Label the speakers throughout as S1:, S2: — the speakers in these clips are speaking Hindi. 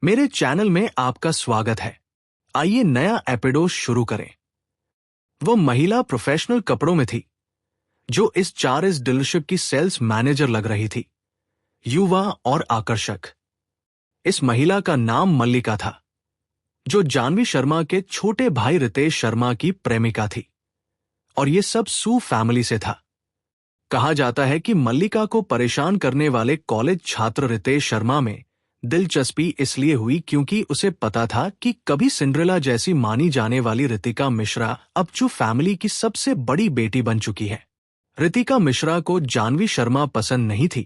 S1: मेरे चैनल में आपका स्वागत है। आइए नया एपिसोड शुरू करें। वो महिला प्रोफेशनल कपड़ों में थी जो इस चार्ल्स डीलरशिप की सेल्स मैनेजर लग रही थी, युवा और आकर्षक। इस महिला का नाम मल्लिका था, जो जानवी शर्मा के छोटे भाई रितेश शर्मा की प्रेमिका थी, और ये सब सू फैमिली से था। कहा जाता है कि मल्लिका को परेशान करने वाले कॉलेज छात्र रितेश शर्मा में दिलचस्पी इसलिए हुई क्योंकि उसे पता था कि कभी सिंड्रेला जैसी मानी जाने वाली रितिका मिश्रा अब चू फैमिली की सबसे बड़ी बेटी बन चुकी है। रितिका मिश्रा को जानवी शर्मा पसंद नहीं थी,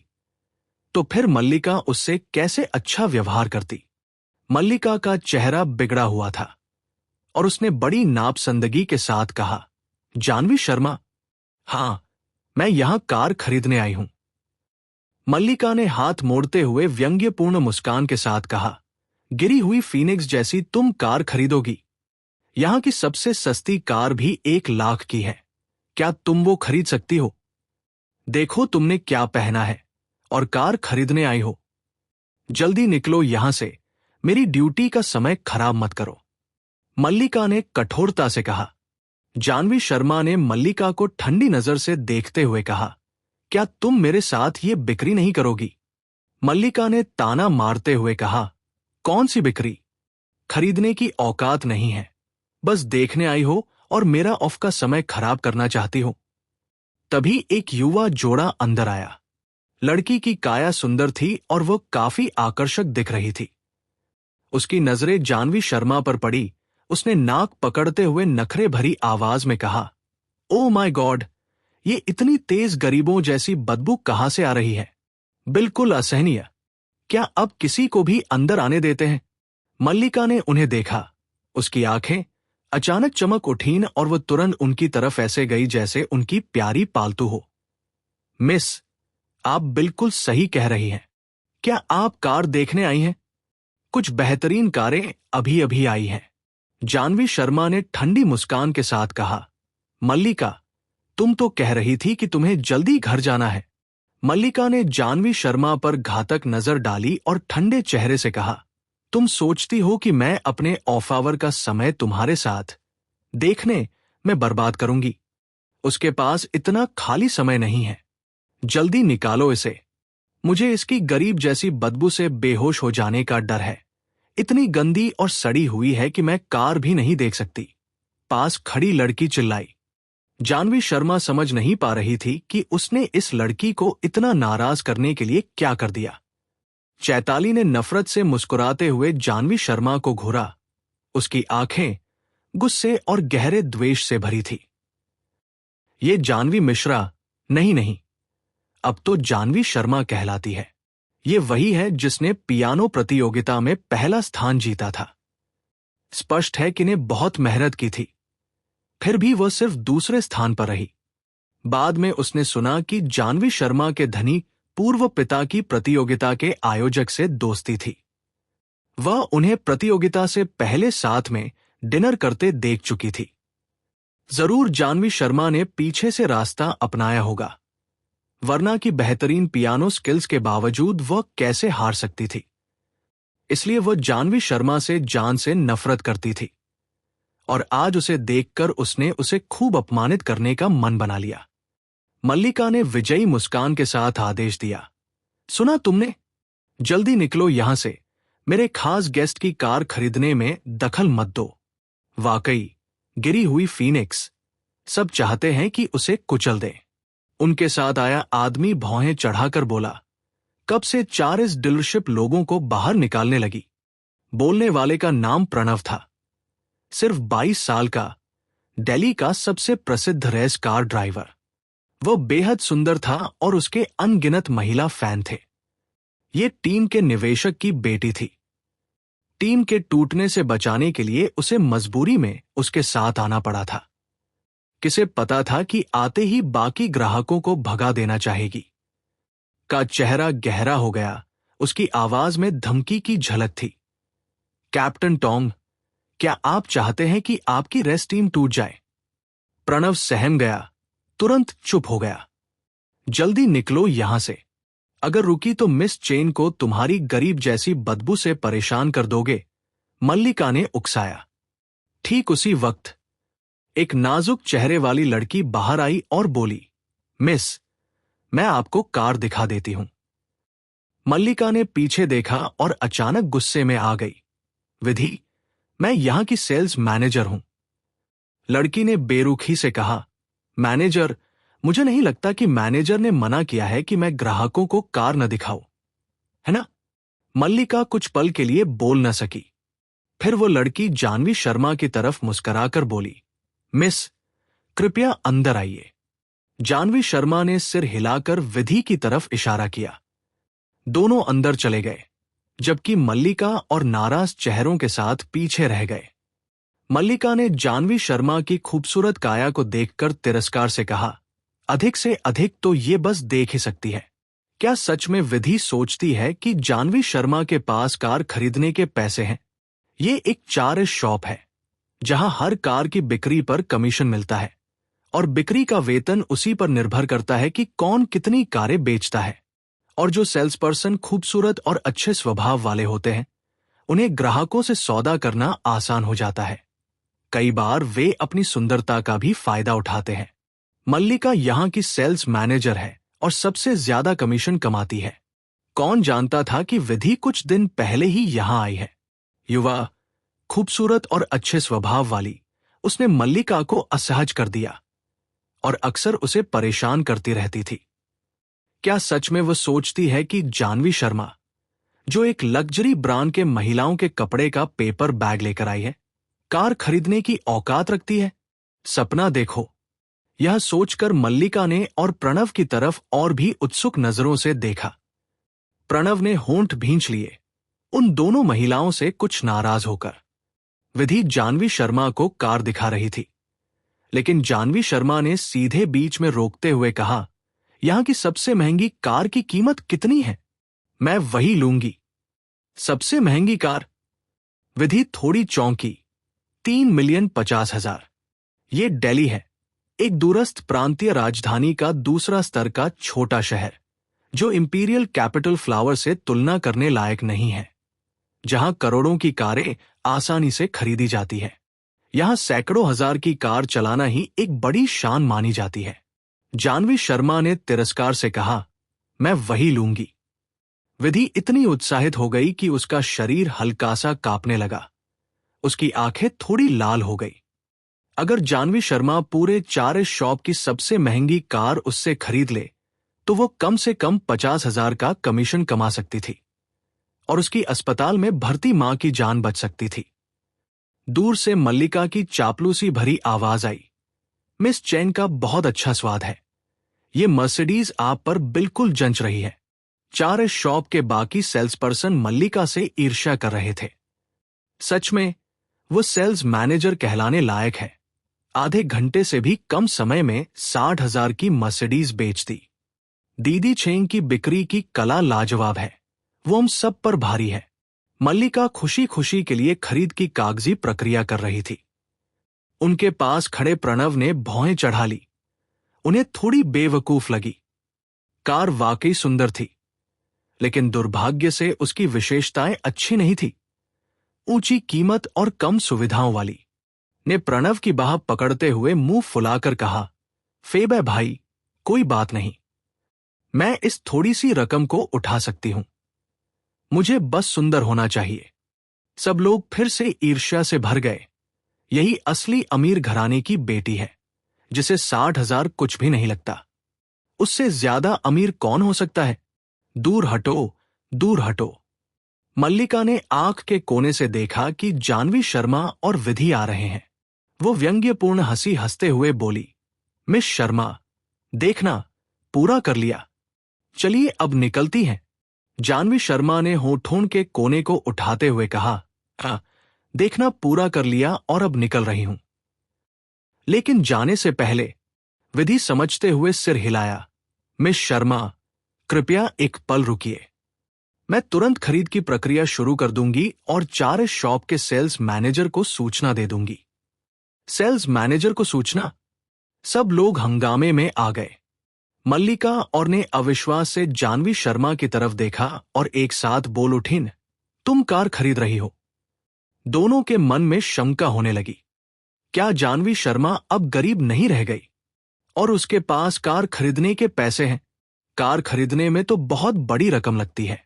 S1: तो फिर मल्लिका उससे कैसे अच्छा व्यवहार करती। मल्लिका का चेहरा बिगड़ा हुआ था और उसने बड़ी नापसंदगी के साथ कहा, जानवी शर्मा? हाँ, मैं यहां कार खरीदने आई हूं। मल्लिका ने हाथ मोड़ते हुए व्यंग्यपूर्ण मुस्कान के साथ कहा, गिरी हुई फीनिक्स जैसी तुम कार खरीदोगी? यहां की सबसे सस्ती कार भी 1 लाख की है। क्या तुम वो खरीद सकती हो? देखो तुमने क्या पहना है और कार खरीदने आई हो। जल्दी निकलो यहां से, मेरी ड्यूटी का समय खराब मत करो। मल्लिका ने कठोरता से कहा। जानवी शर्मा ने मल्लिका को ठंडी नजर से देखते हुए कहा, क्या तुम मेरे साथ ये बिक्री नहीं करोगी? मल्लिका ने ताना मारते हुए कहा, कौन सी बिक्री? खरीदने की औकात नहीं है, बस देखने आई हो और मेरा ऑफ का समय खराब करना चाहती हो। तभी एक युवा जोड़ा अंदर आया। लड़की की काया सुंदर थी और वो काफी आकर्षक दिख रही थी। उसकी नजरें जानवी शर्मा पर पड़ी। उसने नाक पकड़ते हुए नखरे भरी आवाज में कहा, ओ माय गॉड, ये इतनी तेज गरीबों जैसी बदबू कहां से आ रही है? बिल्कुल असहनीय। क्या अब किसी को भी अंदर आने देते हैं? मल्लिका ने उन्हें देखा। उसकी आंखें अचानक चमक उठीं और वह तुरंत उनकी तरफ ऐसे गई जैसे उनकी प्यारी पालतू हो। मिस, आप बिल्कुल सही कह रही हैं। क्या आप कार देखने आई हैं? कुछ बेहतरीन कारें अभी अभी आई हैं। जानवी शर्मा ने ठंडी मुस्कान के साथ कहा। मल्लिका, तुम तो कह रही थी कि तुम्हें जल्दी घर जाना है। मल्लिका ने जानवी शर्मा पर घातक नजर डाली और ठंडे चेहरे से कहा, तुम सोचती हो कि मैं अपने ऑफ आवर का समय तुम्हारे साथ देखने में बर्बाद करूंगी? उसके पास इतना खाली समय नहीं है। जल्दी निकालो इसे। मुझे इसकी गरीब जैसी बदबू से बेहोश हो जाने का डर है। इतनी गंदी और सड़ी हुई है कि मैं कार भी नहीं देख सकती। पास खड़ी लड़की चिल्लाई। जानवी शर्मा समझ नहीं पा रही थी कि उसने इस लड़की को इतना नाराज करने के लिए क्या कर दिया। चैताली ने नफरत से मुस्कुराते हुए जानवी शर्मा को घूरा। उसकी आंखें गुस्से और गहरे द्वेष से भरी थी। ये जानवी मिश्रा नहीं, अब तो जानवी शर्मा कहलाती है। ये वही है जिसने पियानो प्रतियोगिता में पहला स्थान जीता था। स्पष्ट है कि ने बहुत मेहनत की थी, फिर भी वह सिर्फ दूसरे स्थान पर रही। बाद में उसने सुना कि जानवी शर्मा के धनी पूर्व पिता की प्रतियोगिता के आयोजक से दोस्ती थी। वह उन्हें प्रतियोगिता से पहले साथ में डिनर करते देख चुकी थी। जरूर जानवी शर्मा ने पीछे से रास्ता अपनाया होगा, वरना की बेहतरीन पियानो स्किल्स के बावजूद वह कैसे हार सकती थी। इसलिए वह जानवी शर्मा से जान से नफरत करती थी, और आज उसे देखकर उसने उसे खूब अपमानित करने का मन बना लिया। मल्लिका ने विजयी मुस्कान के साथ आदेश दिया, सुना तुमने? जल्दी निकलो यहां से, मेरे खास गेस्ट की कार खरीदने में दखल मत दो। वाकई गिरी हुई फीनिक्स, सब चाहते हैं कि उसे कुचल दें। उनके साथ आया आदमी भौहें चढ़ाकर बोला, कब से चार्ल्स डीलरशिप लोगों को बाहर निकालने लगी? बोलने वाले का नाम प्रणव था। सिर्फ 22 साल का, दिल्ली का सबसे प्रसिद्ध रेस कार ड्राइवर। वह बेहद सुंदर था और उसके अनगिनत महिला फैन थे। ये टीम के निवेशक की बेटी थी। टीम के टूटने से बचाने के लिए उसे मजबूरी में उसके साथ आना पड़ा था। किसे पता था कि आते ही बाकी ग्राहकों को भगा देना चाहेगी। का चेहरा गहरा हो गया। उसकी आवाज में धमकी की झलक थी। कैप्टन टोंग, क्या आप चाहते हैं कि आपकी रेस टीम टूट जाए? प्रणव सहम गया, तुरंत चुप हो गया। जल्दी निकलो यहां से, अगर रुकी तो मिस चेन को तुम्हारी गरीब जैसी बदबू से परेशान कर दोगे, मल्लिका ने उकसाया। ठीक उसी वक्त एक नाजुक चेहरे वाली लड़की बाहर आई और बोली, मिस, मैं आपको कार दिखा देती हूं। मल्लिका ने पीछे देखा और अचानक गुस्से में आ गई। विधि, मैं यहां की सेल्स मैनेजर हूं। लड़की ने बेरुखी से कहा, मैनेजर? मुझे नहीं लगता कि मैनेजर ने मना किया है कि मैं ग्राहकों को कार न दिखाऊं, है ना? मल्लिका कुछ पल के लिए बोल न सकी। फिर वो लड़की जानवी शर्मा की तरफ मुस्कुराकर बोली, मिस, कृपया अंदर आइए। जानवी शर्मा ने सिर हिलाकर विधि की तरफ इशारा किया। दोनों अंदर चले गए, जबकि मल्लिका और नाराज चेहरों के साथ पीछे रह गए। मल्लिका ने जानवी शर्मा की खूबसूरत काया को देखकर तिरस्कार से कहा, अधिक से अधिक तो ये बस देख ही सकती है। क्या सच में विधि सोचती है कि जानवी शर्मा के पास कार खरीदने के पैसे हैं? ये एक 4S शॉप है, जहां हर कार की बिक्री पर कमीशन मिलता है, और बिक्री का वेतन उसी पर निर्भर करता है कि कौन कितनी कारें बेचता है। और जो सेल्स पर्सन खूबसूरत और अच्छे स्वभाव वाले होते हैं, उन्हें ग्राहकों से सौदा करना आसान हो जाता है। कई बार वे अपनी सुंदरता का भी फायदा उठाते हैं। मल्लिका यहां की सेल्स मैनेजर है और सबसे ज्यादा कमीशन कमाती है। कौन जानता था कि विधि कुछ दिन पहले ही यहां आई है। युवा, खूबसूरत और अच्छे स्वभाव वाली, उसने मल्लिका को असहज कर दिया और अक्सर उसे परेशान करती रहती थी। क्या सच में वो सोचती है कि जानवी शर्मा, जो एक लग्जरी ब्रांड के महिलाओं के कपड़े का पेपर बैग लेकर आई है, कार खरीदने की औकात रखती है? सपना देखो। यह सोचकर मल्लिका ने और प्रणव की तरफ और भी उत्सुक नजरों से देखा। प्रणव ने होंठ भींच लिए, उन दोनों महिलाओं से कुछ नाराज होकर। विधि जानवी शर्मा को कार दिखा रही थी, लेकिन जानवी शर्मा ने सीधे बीच में रोकते हुए कहा, यहां की सबसे महंगी कार की कीमत कितनी है? मैं वही लूंगी। सबसे महंगी कार? विधि थोड़ी चौंकी। 3,50,000। ये दिल्ली है, एक दूरस्थ प्रांतीय राजधानी का दूसरा स्तर का छोटा शहर, जो इंपीरियल कैपिटल फ्लावर से तुलना करने लायक नहीं है, जहां करोड़ों की कारें आसानी से खरीदी जाती है। यहां सैकड़ों हजार की कार चलाना ही एक बड़ी शान मानी जाती है। जानवी शर्मा ने तिरस्कार से कहा, मैं वही लूंगी। विधि इतनी उत्साहित हो गई कि उसका शरीर हल्का सा कांपने लगा। उसकी आंखें थोड़ी लाल हो गई। अगर जानवी शर्मा पूरे 4S शॉप की सबसे महंगी कार उससे खरीद ले, तो वो कम से कम 50,000 का कमीशन कमा सकती थी और उसकी अस्पताल में भर्ती मां की जान बच सकती थी। दूर से मल्लिका की चापलूसी भरी आवाज आई, मिस चैन का बहुत अच्छा स्वाद है। ये मर्सिडीज आप पर बिल्कुल जंच रही है। 4S शॉप के बाकी सेल्स पर्सन मल्लिका से ईर्ष्या कर रहे थे। सच में वो सेल्स मैनेजर कहलाने लायक है। आधे घंटे से भी कम समय में 60,000 की मर्सिडीज बेचती। दीदी चेन की बिक्री की कला लाजवाब है, वो हम सब पर भारी है। मल्लिका खुशी खुशी के लिए खरीद की कागजी प्रक्रिया कर रही थी। उनके पास खड़े प्रणव ने भौहें चढ़ा ली। उन्हें थोड़ी बेवकूफ लगी। कार वाकई सुंदर थी, लेकिन दुर्भाग्य से उसकी विशेषताएं अच्छी नहीं थी। ऊंची कीमत और कम सुविधाओं वाली। ने प्रणव की बाह पकड़ते हुए मुंह फुलाकर कहा, फेब है भाई, कोई बात नहीं, मैं इस थोड़ी सी रकम को उठा सकती हूं। मुझे बस सुंदर होना चाहिए। सब लोग फिर से ईर्ष्या से भर गए। यही असली अमीर घराने की बेटी है, जिसे 60,000 कुछ भी नहीं लगता। उससे ज्यादा अमीर कौन हो सकता है? दूर हटो, दूर हटो। मल्लिका ने आंख के कोने से देखा कि जानवी शर्मा और विधि आ रहे हैं। वो व्यंग्यपूर्ण हंसी हंसते हुए बोली, मिस शर्मा, देखना, पूरा कर लिया। चलिए अब निकलती हैं। जानवी शर्मा ने होठों के कोने को उठाते हुए कहा, देखना, पूरा कर लिया और अब निकल रही हूं। लेकिन जाने से पहले विधि समझते हुए सिर हिलाया, मिस शर्मा, कृपया एक पल रुकिए। मैं तुरंत खरीद की प्रक्रिया शुरू कर दूंगी और 4S शॉप के सेल्स मैनेजर को सूचना दे दूंगी। सेल्स मैनेजर को सूचना? सब लोग हंगामे में आ गए। मल्लिका और ने अविश्वास से जानवी शर्मा की तरफ देखा और एक साथ बोल उठीं, तुम कार खरीद रही हो। दोनों के मन में शंका होने लगी। क्या जानवी शर्मा अब गरीब नहीं रह गई और उसके पास कार खरीदने के पैसे हैं? कार खरीदने में तो बहुत बड़ी रकम लगती है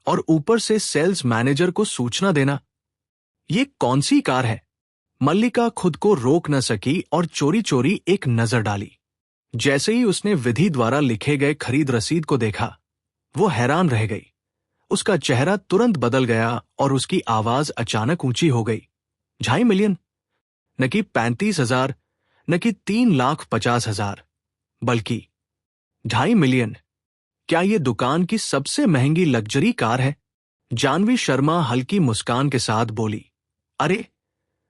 S1: और ऊपर से सेल्स मैनेजर को सूचना देना। ये कौन सी कार है? मल्लिका खुद को रोक न सकी और चोरी चोरी एक नजर डाली। जैसे ही उसने विधि द्वारा लिखे गए खरीद रसीद को देखा, वो हैरान रह गई। उसका चेहरा तुरंत बदल गया और उसकी आवाज अचानक ऊंची हो गई। 2.5 मिलियन? न कि 35,000, न कि 3,50,000, बल्कि 2.5 मिलियन। क्या ये दुकान की सबसे महंगी लग्जरी कार है? जानवी शर्मा हल्की मुस्कान के साथ बोली, अरे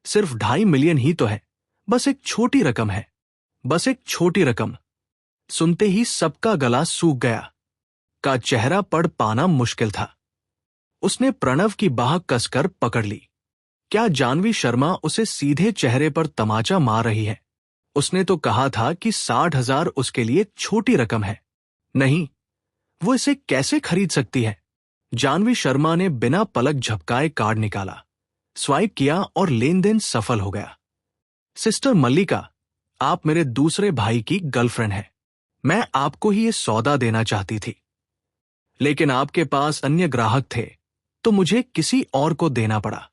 S1: सिर्फ 2.5 मिलियन ही तो है। बस एक छोटी रकम है, बस एक छोटी रकम। सुनते ही सबका गला सूख गया। का चेहरा पढ़ पाना मुश्किल था। उसने प्रणव की बाह कसकर पकड़ ली। क्या जानवी शर्मा उसे सीधे चेहरे पर तमाचा मार रही है? उसने तो कहा था कि 60,000 उसके लिए छोटी रकम है। नहीं, वो इसे कैसे खरीद सकती है? जानवी शर्मा ने बिना पलक झपकाए कार्ड निकाला, स्वाइप किया और लेन देन सफल हो गया। सिस्टर मल्लिका, आप मेरे दूसरे भाई की गर्लफ्रेंड हैं। मैं आपको ही ये सौदा देना चाहती थी, लेकिन आपके पास अन्य ग्राहक थे तो मुझे किसी और को देना पड़ा।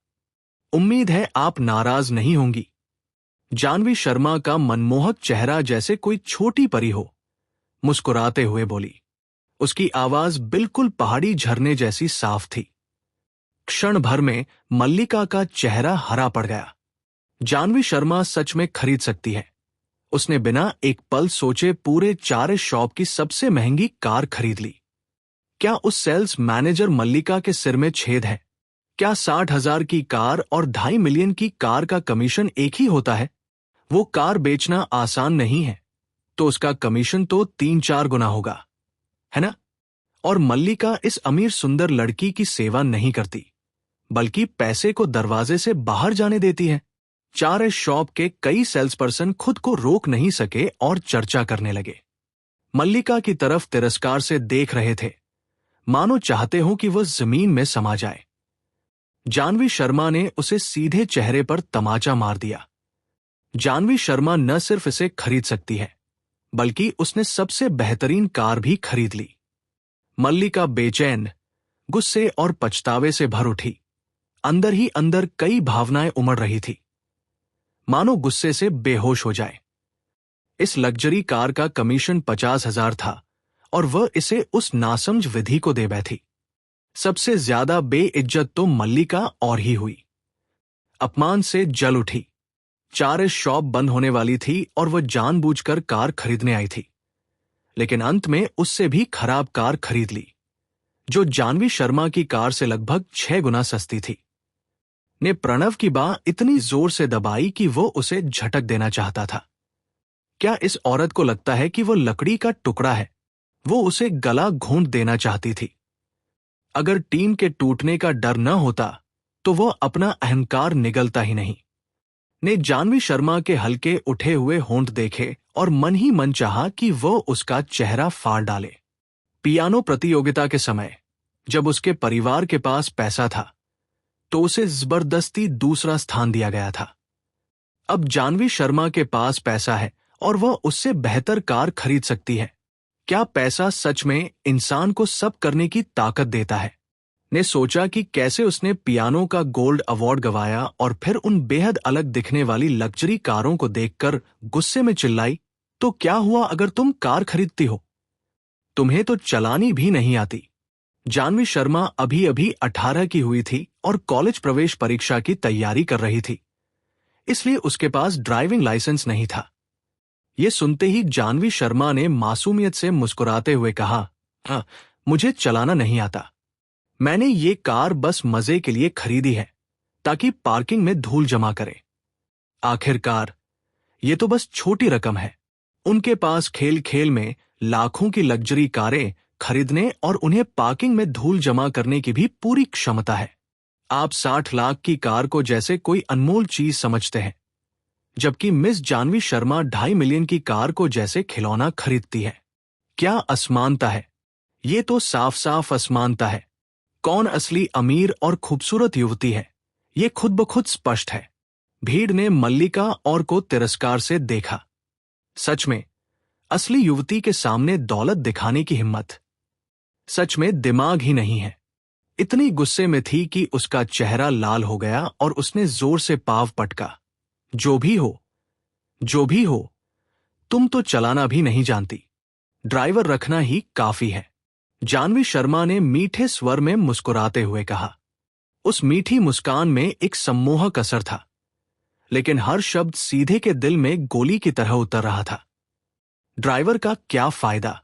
S1: उम्मीद है आप नाराज नहीं होंगी। जानवी शर्मा का मनमोहक चेहरा जैसे कोई छोटी परी हो, मुस्कुराते हुए बोली। उसकी आवाज बिल्कुल पहाड़ी झरने जैसी साफ थी। क्षण भर में मल्लिका का चेहरा हरा पड़ गया। जानवी शर्मा सच में खरीद सकती है। उसने बिना एक पल सोचे पूरे 4 शॉप की सबसे महंगी कार खरीद ली। क्या उस सेल्स मैनेजर मल्लिका के सिर में छेद है? क्या 60,000 की कार और 2.5 मिलियन की कार का कमीशन एक ही होता है? वो कार बेचना आसान नहीं है, तो उसका कमीशन तो 3-4 गुना होगा, है ना? और मल्लिका इस अमीर सुंदर लड़की की सेवा नहीं करती, बल्कि पैसे को दरवाजे से बाहर जाने देती है। 4 शॉप के कई सेल्स पर्सन खुद को रोक नहीं सके और चर्चा करने लगे। मल्लिका की तरफ तिरस्कार से देख रहे थे, मानो चाहते हो कि वह जमीन में समा जाए। जानवी शर्मा ने उसे सीधे चेहरे पर तमाचा मार दिया। जानवी शर्मा न सिर्फ इसे खरीद सकती है, बल्कि उसने सबसे बेहतरीन कार भी खरीद ली। मल्लिका बेचैन, गुस्से और पछतावे से भर उठी। अंदर ही अंदर कई भावनाएं उमड़ रही थी, मानो गुस्से से बेहोश हो जाए। इस लग्जरी कार का कमीशन 50,000 था और वह इसे उस नासमझ विधि को दे बैठी। सबसे ज्यादा बेइज्जत तो मल्लिका और ही हुई। अपमान से जल उठी। 4 शॉप बंद होने वाली थी और वह जानबूझकर कार खरीदने आई थी, लेकिन अंत में उससे भी खराब कार खरीद ली, जो जानवी शर्मा की कार से लगभग 6 गुना सस्ती थी। ने प्रणव की बाह इतनी जोर से दबाई कि वो उसे झटक देना चाहता था। क्या इस औरत को लगता है कि वो लकड़ी का टुकड़ा है? वो उसे गला घोंट देना चाहती थी। अगर टीम के टूटने का डर न होता तो वो अपना अहंकार निगलता ही नहीं। ने जानवी शर्मा के हल्के उठे हुए होंठ देखे और मन ही मन चाहा कि वो उसका चेहरा फाड़ डाले। पियानो प्रतियोगिता के समय जब उसके परिवार के पास पैसा था तो उसे जबरदस्ती दूसरा स्थान दिया गया था। अब जानवी शर्मा के पास पैसा है और वह उससे बेहतर कार खरीद सकती है। क्या पैसा सच में इंसान को सब करने की ताकत देता है? ने सोचा कि कैसे उसने पियानो का गोल्ड अवार्ड गवाया और फिर उन बेहद अलग दिखने वाली लग्जरी कारों को देखकर गुस्से में चिल्लाई, तो क्या हुआ अगर तुम कार खरीदती हो? तुम्हें तो चलानी भी नहीं आती। जानवी शर्मा अभी अभी 18 की हुई थी और कॉलेज प्रवेश परीक्षा की तैयारी कर रही थी, इसलिए उसके पास ड्राइविंग लाइसेंस नहीं था। ये सुनते ही जानवी शर्मा ने मासूमियत से मुस्कुराते हुए कहा, हाँ, मुझे चलाना नहीं आता। मैंने ये कार बस मजे के लिए खरीदी है, ताकि पार्किंग में धूल जमा करे। आखिरकार ये तो बस छोटी रकम है। उनके पास खेल खेल में लाखों की लग्जरी कारें खरीदने और उन्हें पार्किंग में धूल जमा करने की भी पूरी क्षमता है। आप 60 लाख की कार को जैसे कोई अनमोल चीज समझते हैं, जबकि मिस जानवी शर्मा 2.5 मिलियन की कार को जैसे खिलौना खरीदती है। क्या असमानता है, ये तो साफ साफ असमानता है। कौन असली अमीर और खूबसूरत युवती है, ये खुद ब खुद स्पष्ट है। भीड़ ने मल्लिका और को तिरस्कार से देखा। सच में असली युवती के सामने दौलत दिखाने की हिम्मत, सच में दिमाग ही नहीं है। इतनी गुस्से में थी कि उसका चेहरा लाल हो गया और उसने जोर से पाँव पटका। जो भी हो, जो भी हो, तुम तो चलाना भी नहीं जानती, ड्राइवर रखना ही काफी है, जानवी शर्मा ने मीठे स्वर में मुस्कुराते हुए कहा। उस मीठी मुस्कान में एक सम्मोहक असर था, लेकिन हर शब्द सीधे के दिल में गोली की तरह उतर रहा था। ड्राइवर का क्या फायदा,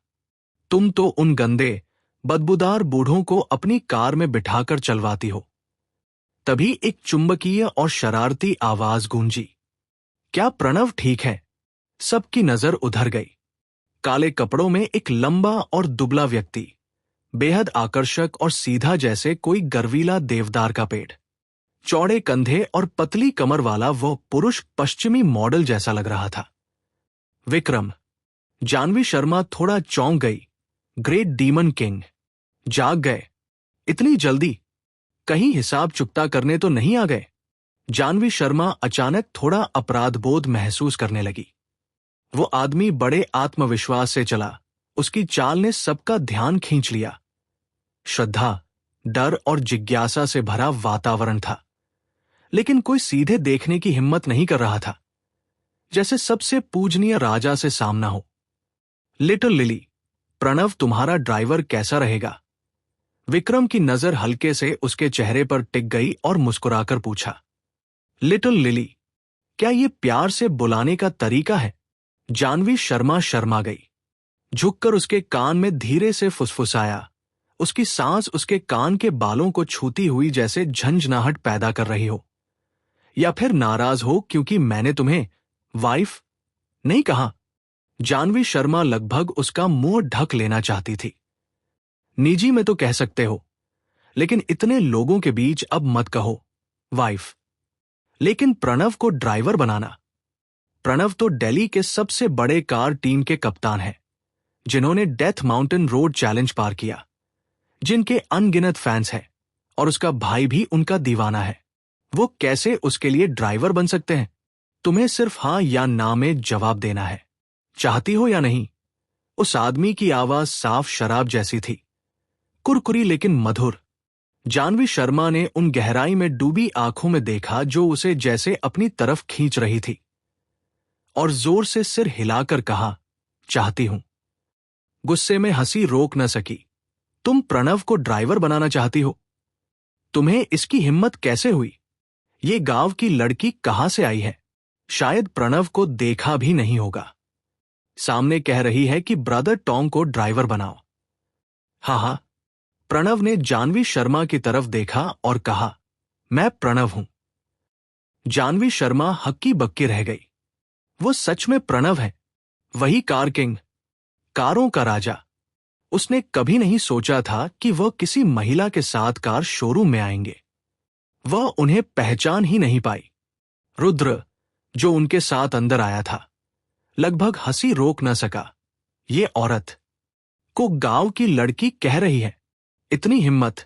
S1: तुम तो उन गंदे बदबूदार बूढ़ों को अपनी कार में बिठाकर चलवाती हो। तभी एक चुंबकीय और शरारती आवाज गूंजी। क्या प्रणव ठीक है? सबकी नजर उधर गई। काले कपड़ों में एक लंबा और दुबला व्यक्ति, बेहद आकर्षक और सीधा जैसे कोई गर्वीला देवदार का पेड़। चौड़े कंधे और पतली कमर वाला वो पुरुष पश्चिमी मॉडल जैसा लग रहा था। विक्रम। जानवी शर्मा थोड़ा चौंक गई। ग्रेट डीमन किंग, जाग गए इतनी जल्दी? कहीं हिसाब चुकता करने तो नहीं आ गए? जानवी शर्मा अचानक थोड़ा अपराधबोध महसूस करने लगी। वो आदमी बड़े आत्मविश्वास से चला, उसकी चाल ने सबका ध्यान खींच लिया। श्रद्धा, डर और जिज्ञासा से भरा वातावरण था, लेकिन कोई सीधे देखने की हिम्मत नहीं कर रहा था, जैसे सबसे पूजनीय राजा से सामना हो। लिटिल लिली, प्रणव तुम्हारा ड्राइवर कैसा रहेगा? विक्रम की नजर हल्के से उसके चेहरे पर टिक गई और मुस्कुराकर पूछा। लिटिल लिली, क्या ये प्यार से बुलाने का तरीका है? जानवी शर्मा शर्मा गई। झुककर उसके कान में धीरे से फुसफुसाया। उसकी सांस उसके कान के बालों को छूती हुई जैसे झंझनाहट पैदा कर रही हो। या फिर नाराज हो क्योंकि मैंने तुम्हें वाइफ नहीं कहा? जानवी शर्मा लगभग उसका मुंह ढक लेना चाहती थी। निजी में तो कह सकते हो, लेकिन इतने लोगों के बीच अब मत कहो वाइफ। लेकिन प्रणव को ड्राइवर बनाना? प्रणव तो दिल्ली के सबसे बड़े कार टीम के कप्तान हैं, जिन्होंने डेथ माउंटेन रोड चैलेंज पार किया, जिनके अनगिनत फैंस हैं, और उसका भाई भी उनका दीवाना है। वो कैसे उसके लिए ड्राइवर बन सकते हैं? तुम्हें सिर्फ हां या ना में जवाब देना है। चाहती हो या नहीं? उस आदमी की आवाज साफ शराब जैसी थी, कुरकुरी लेकिन मधुर। जानवी शर्मा ने उन गहराई में डूबी आंखों में देखा जो उसे जैसे अपनी तरफ खींच रही थी, और जोर से सिर हिलाकर कहा, चाहती हूं। गुस्से में हंसी रोक न सकी। तुम प्रणव को ड्राइवर बनाना चाहती हो? तुम्हें इसकी हिम्मत कैसे हुई? ये गांव की लड़की कहां से आई है? शायद प्रणव को देखा भी नहीं होगा। सामने कह रही है कि ब्रदर टॉम को ड्राइवर बनाओ। हाँ, प्रणव ने जानवी शर्मा की तरफ देखा और कहा, मैं प्रणव हूं। जानवी शर्मा हक्की बक्की रह गई। वो सच में प्रणव है, वही कार किंग, कारों का राजा। उसने कभी नहीं सोचा था कि वह किसी महिला के साथ कार शोरूम में आएंगे। वह उन्हें पहचान ही नहीं पाई। रुद्र, जो उनके साथ अंदर आया था, लगभग हंसी रोक न सका। ये औरत को गांव की लड़की कह रही है, इतनी हिम्मत!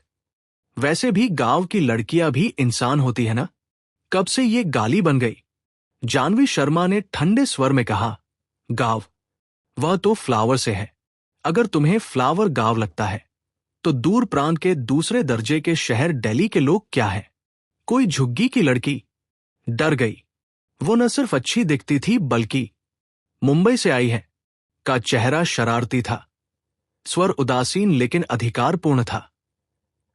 S1: वैसे भी गांव की लड़कियां भी इंसान होती है ना? कब से ये गाली बन गई? जानवी शर्मा ने ठंडे स्वर में कहा, गांव, वह तो फ्लावर से है। अगर तुम्हें फ्लावर गांव लगता है, तो दूर प्रांत के दूसरे दर्जे के शहर दिल्ली के लोग क्या है? कोई झुग्गी की लड़की? डर गई। वो न सिर्फ अच्छी दिखती थी, बल्कि मुंबई से आई है का चेहरा शरारती था, स्वर उदासीन लेकिन अधिकारपूर्ण था।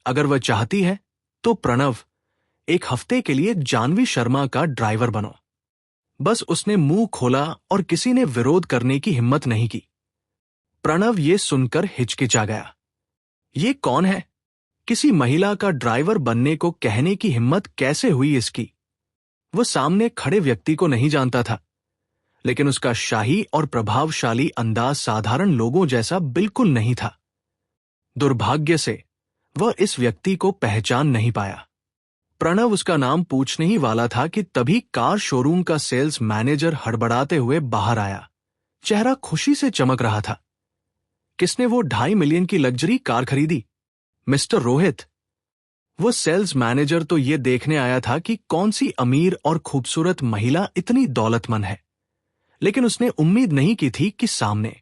S1: अगर वह चाहती है तो प्रणव, एक हफ्ते के लिए जानवी शर्मा का ड्राइवर बनो। बस उसने मुंह खोला और किसी ने विरोध करने की हिम्मत नहीं की। प्रणव ये सुनकर हिचकिचा गया। ये कौन है? किसी महिला का ड्राइवर बनने को कहने की हिम्मत कैसे हुई इसकी? वो सामने खड़े व्यक्ति को नहीं जानता था, लेकिन उसका शाही और प्रभावशाली अंदाज साधारण लोगों जैसा बिल्कुल नहीं था। दुर्भाग्य से वह इस व्यक्ति को पहचान नहीं पाया। प्रणव उसका नाम पूछने ही वाला था कि तभी कार शोरूम का सेल्स मैनेजर हड़बड़ाते हुए बाहर आया। चेहरा खुशी से चमक रहा था। किसने वो 2.5 मिलियन की लग्जरी कार खरीदी? मिस्टर रोहित। वो सेल्स मैनेजर तो ये देखने आया था कि कौन सी अमीर और खूबसूरत महिला इतनी दौलतमंद है, लेकिन उसने उम्मीद नहीं की थी कि सामने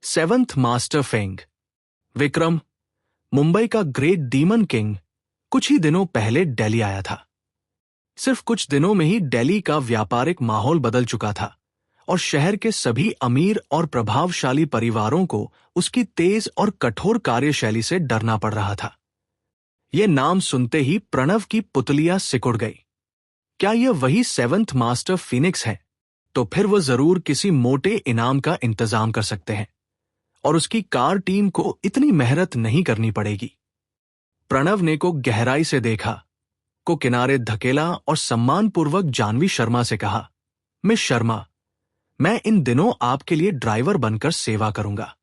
S1: seventh master Feng, Vikram, Mumbai का ग्रेट डीमन किंग, कुछ ही दिनों पहले दिल्ली आया था। सिर्फ कुछ दिनों में ही दिल्ली का व्यापारिक माहौल बदल चुका था और शहर के सभी अमीर और प्रभावशाली परिवारों को उसकी तेज और कठोर कार्यशैली से डरना पड़ रहा था। यह नाम सुनते ही प्रणव की पुतलियां सिकुड़ गई। क्या यह वही सेवंथ मास्टर फीनिक्स है? तो फिर वो जरूर किसी मोटे इनाम का इंतजाम कर सकते हैं और उसकी कार टीम को इतनी मेहनत नहीं करनी पड़ेगी। प्रणव ने को गहराई से देखा, को किनारे धकेला और सम्मानपूर्वक जानवी शर्मा से कहा, मिस शर्मा, मैं इन दिनों आपके लिए ड्राइवर बनकर सेवा करूंगा।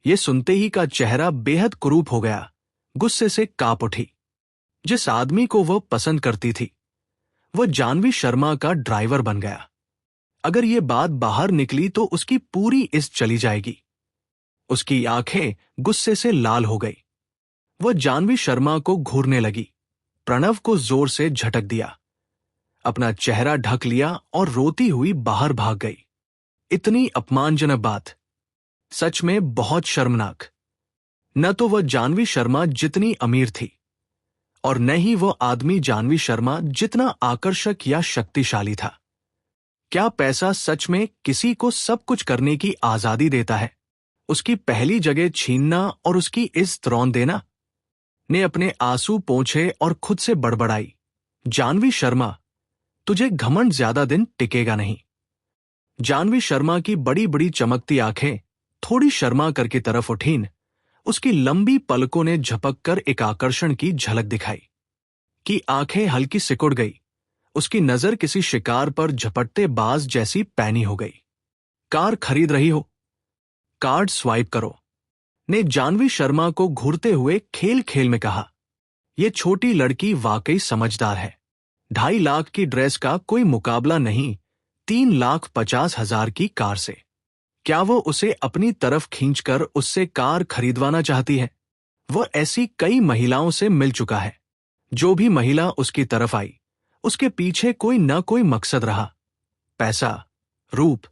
S1: ये सुनते ही का चेहरा बेहद कुरूप हो गया, गुस्से से कांप उठी। जिस आदमी को वह पसंद करती थी, वह जानवी शर्मा का ड्राइवर बन गया। अगर ये बात बाहर निकली तो उसकी पूरी इज्जत चली जाएगी। उसकी आंखें गुस्से से लाल हो गई। वह जानवी शर्मा को घूरने लगी, प्रणव को जोर से झटक दिया, अपना चेहरा ढक लिया और रोती हुई बाहर भाग गई। इतनी अपमानजनक बात, सच में बहुत शर्मनाक। न तो वह जानवी शर्मा जितनी अमीर थी और न ही वह आदमी जानवी शर्मा जितना आकर्षक या शक्तिशाली था। क्या पैसा सच में किसी को सब कुछ करने की आजादी देता है? उसकी पहली जगह छीनना और उसकी इज्जत रौंद देना? ने अपने आंसू पोंछे और खुद से बड़बड़ाई, जानवी शर्मा, तुझे घमंड ज्यादा दिन टिकेगा नहीं। जानवी शर्मा की बड़ी बड़ी चमकती आंखें थोड़ी शर्मा कर की तरफ उठीं। उसकी लंबी पलकों ने झपक कर एक आकर्षण की झलक दिखाई कि आंखें हल्की सिकुड़ गई। उसकी नजर किसी शिकार पर झपटते बाज जैसी पैनी हो गई। कार खरीद रही हो? कार्ड स्वाइप करो, ने जानवी शर्मा को घूरते हुए खेल खेल में कहा। यह छोटी लड़की वाकई समझदार है। 2.5 लाख की ड्रेस का कोई मुकाबला नहीं 3,50,000 की कार से। क्या वो उसे अपनी तरफ खींचकर उससे कार खरीदवाना चाहती है? वह ऐसी कई महिलाओं से मिल चुका है। जो भी महिला उसकी तरफ आई, उसके पीछे कोई न कोई मकसद रहा। पैसा, रूप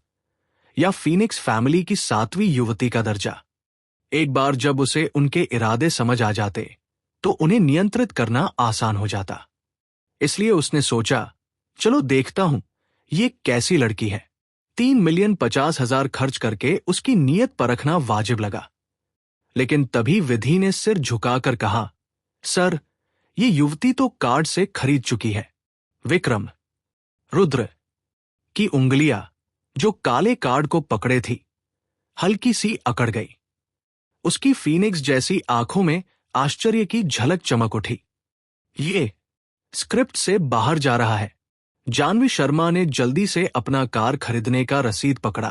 S1: या फीनिक्स फैमिली की 7वीं युवती का दर्जा। एक बार जब उसे उनके इरादे समझ आ जाते तो उन्हें नियंत्रित करना आसान हो जाता। इसलिए उसने सोचा, चलो देखता हूं ये कैसी लड़की है। 3,50,000 खर्च करके उसकी नीयत परखना वाजिब लगा। लेकिन तभी विधि ने सिर झुकाकर कहा, सर, ये युवती तो कार्ड से खरीद चुकी है। विक्रम, रुद्र की उंगलियां जो काले कार्ड को पकड़े थी हल्की सी अकड़ गई। उसकी फीनिक्स जैसी आंखों में आश्चर्य की झलक चमक उठी। ये स्क्रिप्ट से बाहर जा रहा है। जानवी शर्मा ने जल्दी से अपना कार खरीदने का रसीद पकड़ा,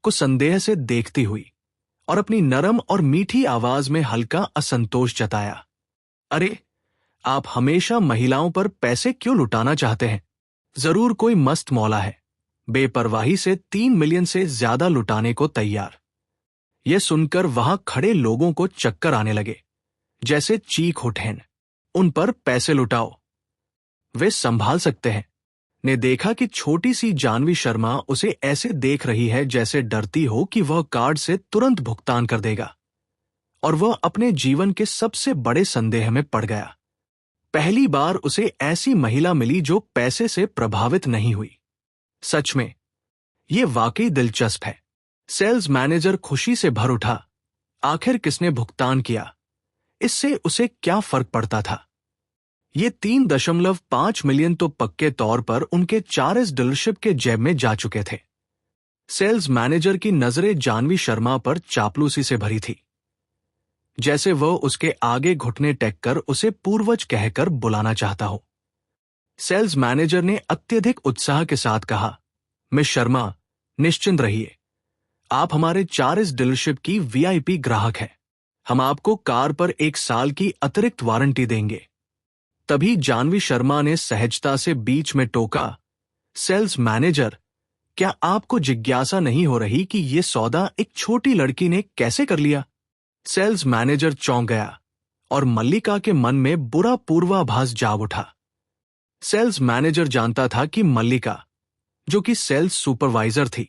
S1: को संदेह से देखती हुई और अपनी नरम और मीठी आवाज में हल्का असंतोष जताया। अरे, आप हमेशा महिलाओं पर पैसे क्यों लुटाना चाहते हैं? जरूर कोई मस्त मौला है, बेपरवाही से 3 मिलियन से ज्यादा लुटाने को तैयार। यह सुनकर वहां खड़े लोगों को चक्कर आने लगे, जैसे चीख उठें, उन पर पैसे लुटाओ, वे संभाल सकते हैं। ने देखा कि छोटी सी जानवी शर्मा उसे ऐसे देख रही है जैसे डरती हो कि वह कार्ड से तुरंत भुगतान कर देगा, और वह अपने जीवन के सबसे बड़े संदेह में पड़ गया। पहली बार उसे ऐसी महिला मिली जो पैसे से प्रभावित नहीं हुई। सच में यह वाकई दिलचस्प है। सेल्स मैनेजर खुशी से भर उठा। आखिर किसने भुगतान किया, इससे उसे क्या फर्क पड़ता था? ये 3.5 मिलियन तो पक्के तौर पर उनके 4S डीलरशिप के जेब में जा चुके थे। सेल्स मैनेजर की नजरें जानवी शर्मा पर चापलूसी से भरी थी, जैसे वह उसके आगे घुटने टेक कर उसे पूर्वज कहकर बुलाना चाहता हो। सेल्स मैनेजर ने अत्यधिक उत्साह के साथ कहा, मिस शर्मा, निश्चिंत रहिए, आप हमारे 4S डीलरशिप की VIP ग्राहक हैं। हम आपको कार पर 1 साल की अतिरिक्त वारंटी देंगे। तभी जानवी शर्मा ने सहजता से बीच में टोका, सेल्स मैनेजर, क्या आपको जिज्ञासा नहीं हो रही कि ये सौदा एक छोटी लड़की ने कैसे कर लिया? सेल्स मैनेजर चौंक गया और मल्लिका के मन में बुरा पूर्वाभास जाग उठा। सेल्स मैनेजर जानता था कि मल्लिका, जो कि सेल्स सुपरवाइजर थी,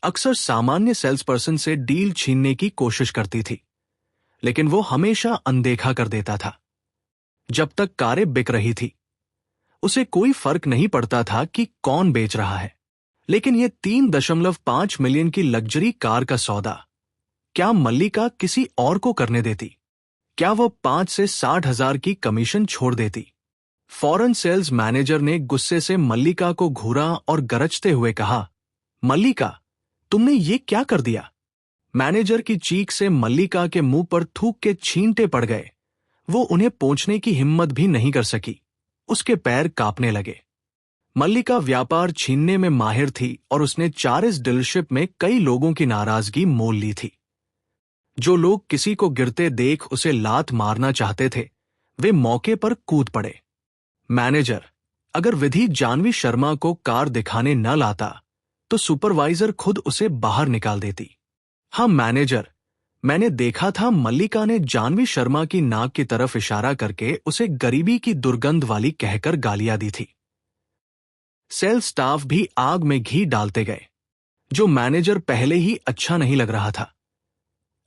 S1: अक्सर सामान्य सेल्स पर्सन से डील छीनने की कोशिश करती थी, लेकिन वो हमेशा अनदेखा कर देता था। जब तक कारें बिक रही थी, उसे कोई फर्क नहीं पड़ता था कि कौन बेच रहा है। लेकिन यह 3.5 मिलियन की लग्जरी कार का सौदा क्या मल्लिका किसी और को करने देती? क्या वो 5 से 60,000 की कमीशन छोड़ देती? फौरन सेल्स मैनेजर ने गुस्से से मल्लिका को घूरा और गरजते हुए कहा, मल्लिका, तुमने ये क्या कर दिया? मैनेजर की चीख से मल्लिका के मुंह पर थूक के छींटे पड़ गए। वो उन्हें पोंछने की हिम्मत भी नहीं कर सकी। उसके पैर कांपने लगे। मल्लिका व्यापार छीनने में माहिर थी और उसने चारिस डीलरशिप में कई लोगों की नाराजगी मोल ली थी। जो लोग किसी को गिरते देख उसे लात मारना चाहते थे, वे मौके पर कूद पड़े। मैनेजर, अगर विधि जानवी शर्मा को कार दिखाने न लाता तो सुपरवाइजर खुद उसे बाहर निकाल देती। हाँ मैनेजर, मैंने देखा था मल्लिका ने जानवी शर्मा की नाक की तरफ इशारा करके उसे गरीबी की दुर्गंध वाली कहकर गालियां दी थी। सेल्स स्टाफ भी आग में घी डालते गए। जो मैनेजर पहले ही अच्छा नहीं लग रहा था,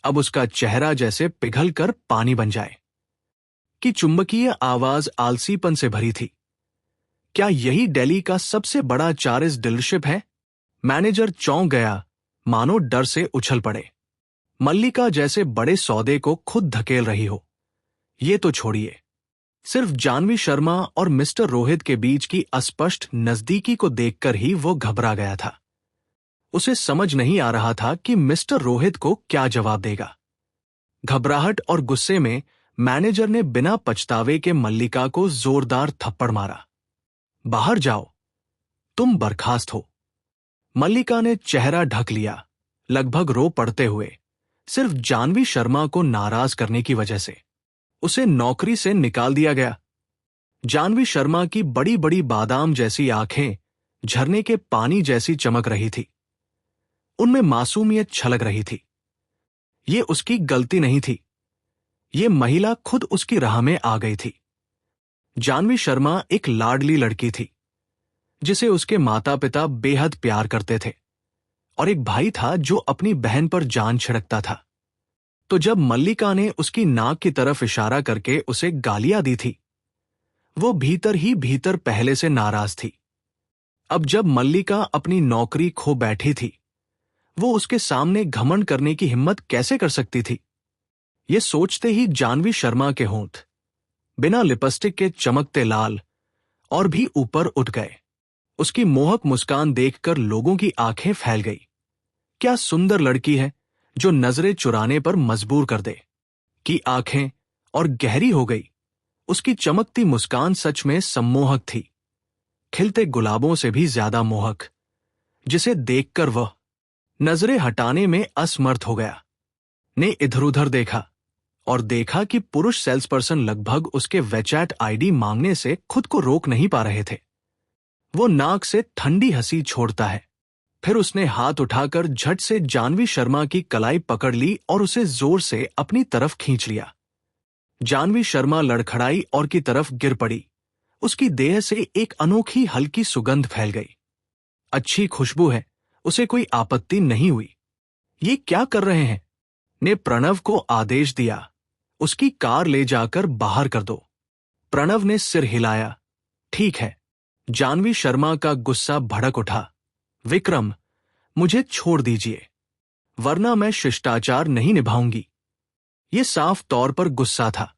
S1: अब उसका चेहरा जैसे पिघल कर पानी बन जाए। कि चुंबकीय आवाज आलसीपन से भरी थी। क्या यही दिल्ली का सबसे बड़ा चारिस डीलरशिप है? मैनेजर चौंक गया, मानो डर से उछल पड़े। मल्लिका जैसे बड़े सौदे को खुद धकेल रही हो। ये तो छोड़िए, सिर्फ जानवी शर्मा और मिस्टर रोहित के बीच की अस्पष्ट नजदीकी को देखकर ही वो घबरा गया था। उसे समझ नहीं आ रहा था कि मिस्टर रोहित को क्या जवाब देगा। घबराहट और गुस्से में मैनेजर ने बिना पछतावे के मल्लिका को जोरदार थप्पड़ मारा। बाहर जाओ, तुम बर्खास्त हो। मल्लिका ने चेहरा ढक लिया, लगभग रो पड़ते हुए, सिर्फ जानवी शर्मा को नाराज करने की वजह से। उसे नौकरी से निकाल दिया गया। जानवी शर्मा की बड़ी बड़ी बादाम जैसी आंखें झरने के पानी जैसी चमक रही थी। उनमें मासूमियत छलक रही थी। ये उसकी गलती नहीं थी। ये महिला खुद उसकी राह में आ गई थी। जानवी शर्मा एक लाडली लड़की थी, जिसे उसके माता पिता बेहद प्यार करते थे, और एक भाई था जो अपनी बहन पर जान छिड़कता था। तो जब मल्लिका ने उसकी नाक की तरफ इशारा करके उसे गालियां दी थी, वो भीतर ही भीतर पहले से नाराज थी। अब जब मल्लिका अपनी नौकरी खो बैठी थी, वो उसके सामने घमंड करने की हिम्मत कैसे कर सकती थी? ये सोचते ही जानवी शर्मा के होंठ बिना लिपस्टिक के चमकते लाल और भी ऊपर उठ गए। उसकी मोहक मुस्कान देखकर लोगों की आंखें फैल गई। क्या सुंदर लड़की है जो नजरें चुराने पर मजबूर कर दे। की आंखें और गहरी हो गई। उसकी चमकती मुस्कान सच में सम्मोहक थी, खिलते गुलाबों से भी ज्यादा मोहक, जिसे देखकर वह नजरें हटाने में असमर्थ हो गया। ने इधर उधर देखा और देखा कि पुरुष सेल्स पर्सन लगभग उसके वेचैट आईडी मांगने से खुद को रोक नहीं पा रहे थे। वो नाक से ठंडी हंसी छोड़ता है। फिर उसने हाथ उठाकर झट से जानवी शर्मा की कलाई पकड़ ली और उसे जोर से अपनी तरफ खींच लिया। जानवी शर्मा लड़खड़ाई और की तरफ गिर पड़ी। उसकी देह से एक अनोखी हल्की सुगंध फैल गई। अच्छी खुशबू है, उसे कोई आपत्ति नहीं हुई। ये क्या कर रहे हैं? ने प्रणव को आदेश दिया, उसकी कार ले जाकर बाहर कर दो। प्रणव ने सिर हिलाया, ठीक है। जानवी शर्मा का गुस्सा भड़क उठा। विक्रम, मुझे छोड़ दीजिए, वरना मैं शिष्टाचार नहीं निभाऊंगी। ये साफ तौर पर गुस्सा था,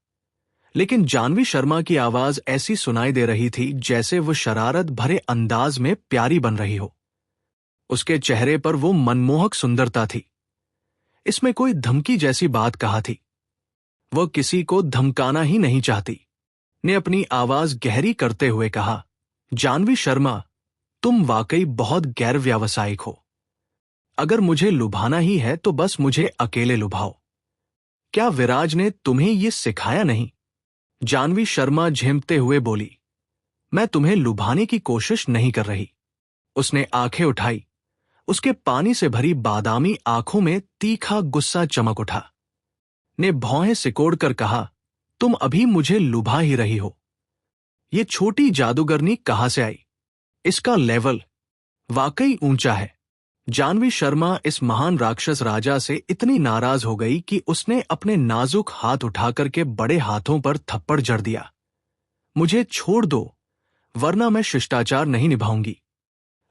S1: लेकिन जानवी शर्मा की आवाज ऐसी सुनाई दे रही थी जैसे वो शरारत भरे अंदाज में प्यारी बन रही हो। उसके चेहरे पर वो मनमोहक सुंदरता थी। इसमें कोई धमकी जैसी बात कहा थी। वह किसी को धमकाना ही नहीं चाहती। ने अपनी आवाज गहरी करते हुए कहा, जानवी शर्मा, तुम वाकई बहुत गैर व्यावसायिक हो। अगर मुझे लुभाना ही है तो बस मुझे अकेले लुभाओ। क्या विराज ने तुम्हें ये सिखाया नहीं? जानवी शर्मा झेंपते हुए बोली, मैं तुम्हें लुभाने की कोशिश नहीं कर रही। उसने आंखें उठाई उसके पानी से भरी बादामी आंखों में तीखा गुस्सा चमक उठा। ने भौहें सिकोड़कर कहा, तुम अभी मुझे लुभा ही रही हो। ये छोटी जादूगरनी कहां से आई? इसका लेवल वाकई ऊंचा है। जानवी शर्मा इस महान राक्षस राजा से इतनी नाराज हो गई कि उसने अपने नाजुक हाथ उठाकर के बड़े हाथों पर थप्पड़ जड़ दिया। मुझे छोड़ दो, वरना मैं शिष्टाचार नहीं निभाऊंगी।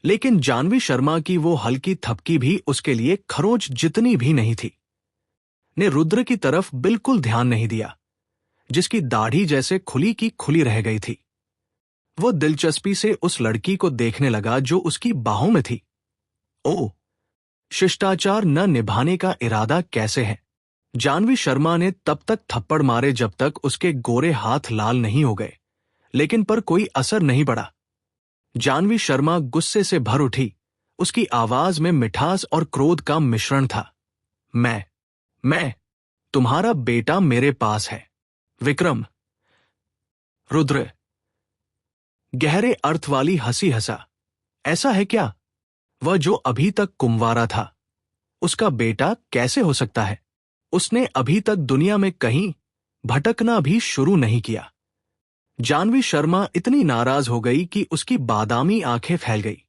S1: लेकिन जानवी शर्मा की वो हल्की थपकी भी उसके लिए खरोंच जितनी भी नहीं थी। ने रुद्र की तरफ बिल्कुल ध्यान नहीं दिया, जिसकी दाढ़ी जैसे खुली की खुली रह गई थी। वो दिलचस्पी से उस लड़की को देखने लगा जो उसकी बाहों में थी। ओ, शिष्टाचार न निभाने का इरादा कैसे है? जानवी शर्मा ने तब तक थप्पड़ मारे जब तक उसके गोरे हाथ लाल नहीं हो गए, लेकिन पर कोई असर नहीं पड़ा। जानवी शर्मा गुस्से से भर उठी। उसकी आवाज में मिठास और क्रोध का मिश्रण था। मैं तुम्हारा बेटा मेरे पास है, विक्रम। रुद्र गहरे अर्थ वाली हंसी हंसा। ऐसा है क्या? वह जो अभी तक कुंवारा था, उसका बेटा कैसे हो सकता है? उसने अभी तक दुनिया में कहीं भटकना भी शुरू नहीं किया। जानवी शर्मा इतनी नाराज हो गई कि उसकी बादामी आंखें फैल गई।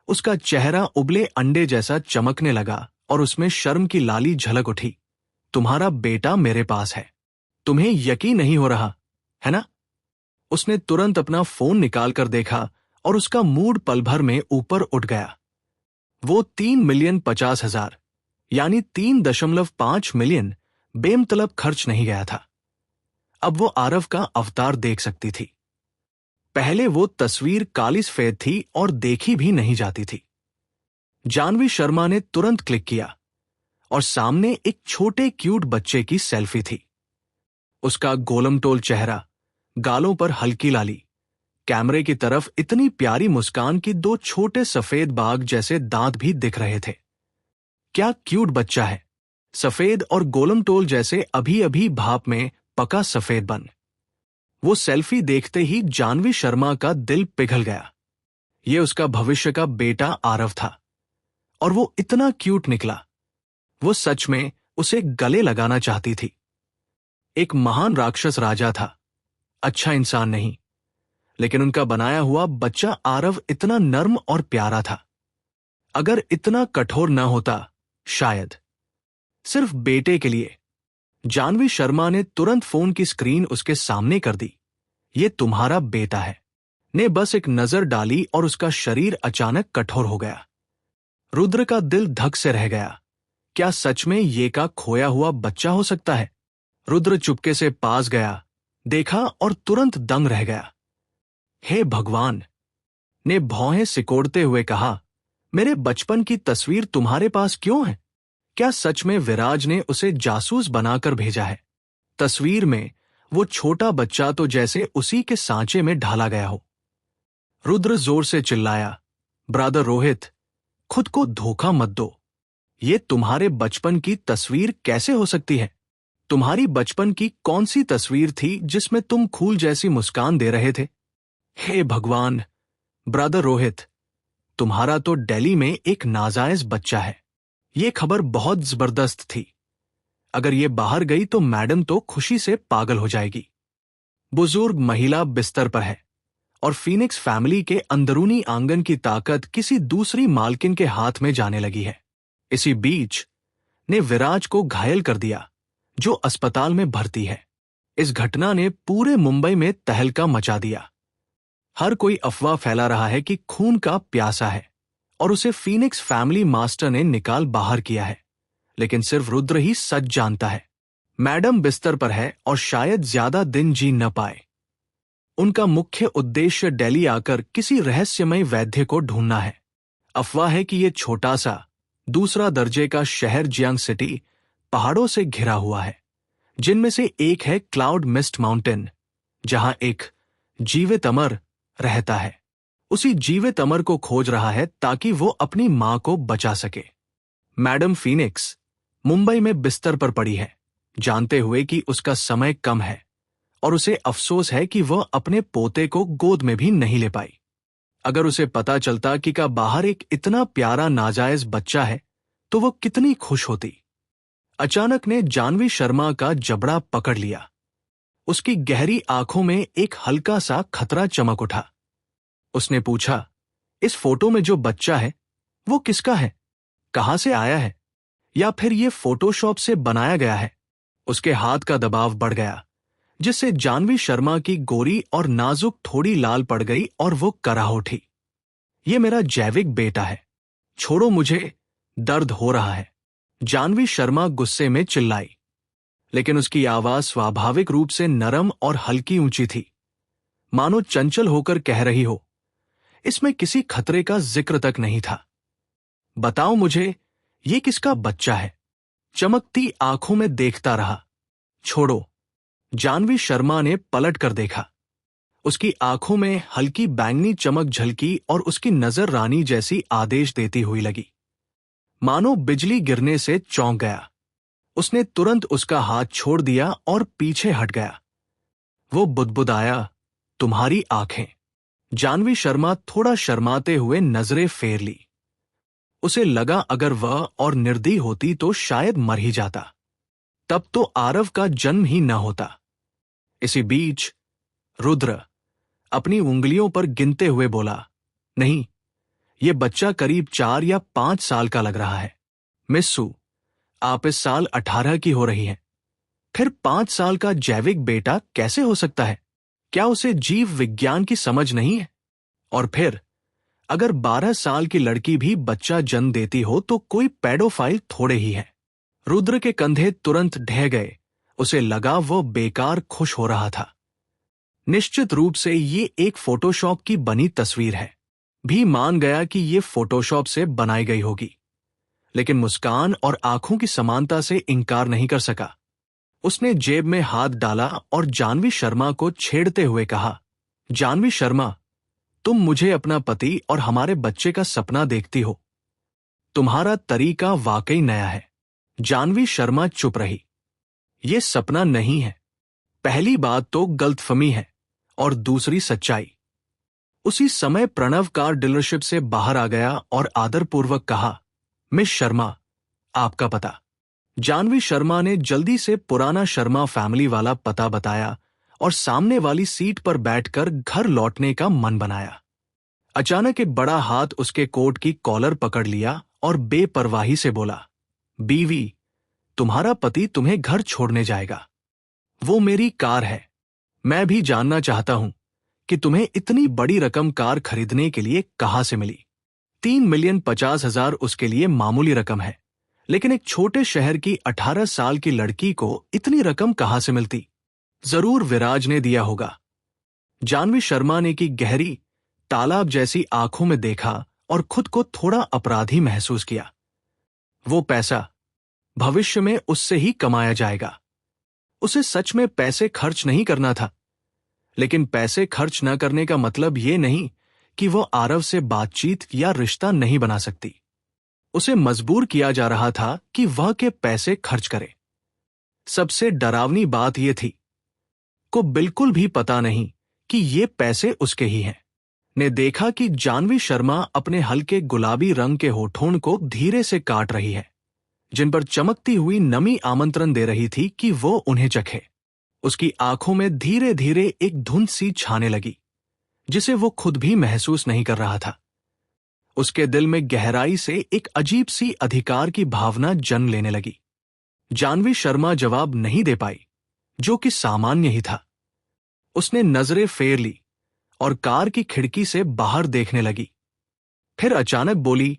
S1: उसका चेहरा उबले अंडे जैसा चमकने लगा और उसमें शर्म की लाली झलक उठी। तुम्हारा बेटा मेरे पास है, तुम्हें यकीन नहीं हो रहा है ना? उसने तुरंत अपना फोन निकालकर देखा और उसका मूड पल भर में ऊपर उठ गया। वो 3,50,000 यानी 3.5 मिलियन बेमतलब खर्च नहीं गया था। अब वो आरव का अवतार देख सकती थी। पहले वो तस्वीर काली सफेद थी और देखी भी नहीं जाती थी। जानवी शर्मा ने तुरंत क्लिक किया और सामने एक छोटे क्यूट बच्चे की सेल्फी थी। उसका गोलमटोल चेहरा, गालों पर हल्की लाली, कैमरे की तरफ इतनी प्यारी मुस्कान कि 2 छोटे सफेद बाघ जैसे दांत भी दिख रहे थे। क्या क्यूट बच्चा है, सफेद और गोलमटोल जैसे अभी अभी भाप में पका सफेद बन। वो सेल्फी देखते ही जानवी शर्मा का दिल पिघल गया। ये उसका भविष्य का बेटा आरव था और वो इतना क्यूट निकला। वो सच में उसे गले लगाना चाहती थी। एक महान राक्षस राजा था, अच्छा इंसान नहीं, लेकिन उनका बनाया हुआ बच्चा आरव इतना नर्म और प्यारा था। अगर इतना कठोर न होता, शायद सिर्फ बेटे के लिए। जानवी शर्मा ने तुरंत फोन की स्क्रीन उसके सामने कर दी। ये तुम्हारा बेटा है। ने बस एक नजर डाली और उसका शरीर अचानक कठोर हो गया। रुद्र का दिल धक से रह गया। क्या सच में ये का खोया हुआ बच्चा हो सकता है? रुद्र चुपके से पास गया, देखा और तुरंत दंग रह गया। हे भगवान, ने भौहें सिकोड़ते हुए कहा, मेरे बचपन की तस्वीर तुम्हारे पास क्यों है? क्या सच में विराज ने उसे जासूस बनाकर भेजा है? तस्वीर में वो छोटा बच्चा तो जैसे उसी के सांचे में ढाला गया हो। रुद्र जोर से चिल्लाया, ब्रदर रोहित, खुद को धोखा मत दो। ये तुम्हारे बचपन की तस्वीर कैसे हो सकती है? तुम्हारी बचपन की कौन सी तस्वीर थी जिसमें तुम फूल जैसी मुस्कान दे रहे थे? हे भगवान, ब्रदर रोहित, तुम्हारा तो दिल्ली में एक नाजायज बच्चा है। ये खबर बहुत जबरदस्त थी। अगर ये बाहर गई तो मैडम तो खुशी से पागल हो जाएगी। बुजुर्ग महिला बिस्तर पर है और फीनिक्स फैमिली के अंदरूनी आंगन की ताकत किसी दूसरी मालकिन के हाथ में जाने लगी है। इसी बीच ने विराज को घायल कर दिया, जो अस्पताल में भर्ती है। इस घटना ने पूरे मुंबई में तहलका मचा दिया। हर कोई अफवाह फैला रहा है कि खून का प्यासा है और उसे फीनिक्स फैमिली मास्टर ने निकाल बाहर किया है। लेकिन सिर्फ रुद्र ही सच जानता है। मैडम बिस्तर पर है और शायद ज्यादा दिन जी न पाए। उनका मुख्य उद्देश्य दिल्ली आकर किसी रहस्यमय वैद्य को ढूंढना है। अफवाह है कि यह छोटा सा दूसरा दर्जे का शहर जियांग सिटी पहाड़ों से घिरा हुआ है, जिनमें से एक है क्लाउड मिस्ट माउंटेन, जहां एक जीवित अमर रहता है। उसी जीवित अमर को खोज रहा है ताकि वो अपनी मां को बचा सके। मैडम फीनिक्स मुंबई में बिस्तर पर पड़ी है, जानते हुए कि उसका समय कम है और उसे अफसोस है कि वह अपने पोते को गोद में भी नहीं ले पाई। अगर उसे पता चलता कि का बाहर एक इतना प्यारा नाजायज बच्चा है तो वो कितनी खुश होती। अचानक ने जानवी शर्मा का जबड़ा पकड़ लिया। उसकी गहरी आंखों में एक हल्का सा खतरा चमक उठा। उसने पूछा, इस फोटो में जो बच्चा है वो किसका है? कहां से आया है? या फिर ये फोटोशॉप से बनाया गया है? उसके हाथ का दबाव बढ़ गया, जिससे जानवी शर्मा की गोरी और नाजुक थोड़ी लाल पड़ गई और वो कराह उठी। ये मेरा जैविक बेटा है, छोड़ो मुझे, दर्द हो रहा है। जानवी शर्मा गुस्से में चिल्लाई, लेकिन उसकी आवाज स्वाभाविक रूप से नरम और हल्की ऊंची थी, मानो चंचल होकर कह रही हो। इसमें किसी खतरे का जिक्र तक नहीं था। बताओ मुझे, ये किसका बच्चा है? चमकती आंखों में देखता रहा। छोड़ो। जानवी शर्मा ने पलट कर देखा। उसकी आंखों में हल्की बैंगनी चमक झलकी और उसकी नजर रानी जैसी आदेश देती हुई लगी, मानो बिजली गिरने से चौंक गया। उसने तुरंत उसका हाथ छोड़ दिया और पीछे हट गया। वो बुदबुदाया, तुम्हारी आंखें। जानवी शर्मा थोड़ा शर्माते हुए नजरें फेर ली। उसे लगा अगर वह और निर्दयी होती तो शायद मर ही जाता, तब तो आरव का जन्म ही न होता। इसी बीच रुद्र अपनी उंगलियों पर गिनते हुए बोला, नहीं, ये बच्चा करीब 4 या 5 साल का लग रहा है। मिस सू, आप इस साल 18 की हो रही हैं। फिर 5 साल का जैविक बेटा कैसे हो सकता है? क्या उसे जीव विज्ञान की समझ नहीं है? और फिर अगर 12 साल की लड़की भी बच्चा जन्म देती हो तो कोई पेडोफाइल थोड़े ही है। रुद्र के कंधे तुरंत ढह गए। उसे लगा वो बेकार खुश हो रहा था। निश्चित रूप से ये एक फोटोशॉप की बनी तस्वीर है। भी मान गया कि ये फोटोशॉप से बनाई गई होगी, लेकिन मुस्कान और आंखों की समानता से इनकार नहीं कर सका। उसने जेब में हाथ डाला और जानवी शर्मा को छेड़ते हुए कहा, जानवी शर्मा, तुम मुझे अपना पति और हमारे बच्चे का सपना देखती हो। तुम्हारा तरीका वाकई नया है। जानवी शर्मा चुप रही। ये सपना नहीं है। पहली बात तो गलतफहमी है और दूसरी सच्चाई। उसी समय प्रणव कार डीलरशिप से बाहर आ गया और आदरपूर्वक कहा, मिस शर्मा, आपका पता। जानवी शर्मा ने जल्दी से पुराना शर्मा फैमिली वाला पता बताया और सामने वाली सीट पर बैठकर घर लौटने का मन बनाया। अचानक एक बड़ा हाथ उसके कोट की कॉलर पकड़ लिया और बेपरवाही से बोला, बीवी, तुम्हारा पति तुम्हें घर छोड़ने जाएगा। वो मेरी कार है। मैं भी जानना चाहता हूं कि तुम्हें इतनी बड़ी रकम कार खरीदने के लिए कहां से मिली। 3,50,000 उसके लिए मामूली रकम है, लेकिन एक छोटे शहर की 18 साल की लड़की को इतनी रकम कहां से मिलती? जरूर विराज ने दिया होगा। जानवी शर्मा ने की गहरी तालाब जैसी आंखों में देखा और खुद को थोड़ा अपराधी महसूस किया। वो पैसा भविष्य में उससे ही कमाया जाएगा। उसे सच में पैसे खर्च नहीं करना था, लेकिन पैसे खर्च न करने का मतलब ये नहीं कि वो आरव से बातचीत या रिश्ता नहीं बना सकती। उसे मजबूर किया जा रहा था कि वह के पैसे खर्च करे। सबसे डरावनी बात यह थी, को बिल्कुल भी पता नहीं कि ये पैसे उसके ही हैं। ने देखा कि जानवी शर्मा अपने हल्के गुलाबी रंग के होठों को धीरे से काट रही है, जिन पर चमकती हुई नमी आमंत्रण दे रही थी कि वो उन्हें चखे। उसकी आंखों में धीरे धीरे एक धुंध सी छाने लगी, जिसे वो खुद भी महसूस नहीं कर रहा था। उसके दिल में गहराई से एक अजीब सी अधिकार की भावना जन्म लेने लगी। जानवी शर्मा जवाब नहीं दे पाई, जो कि सामान्य ही था। उसने नजरें फेर ली और कार की खिड़की से बाहर देखने लगी। फिर अचानक बोली,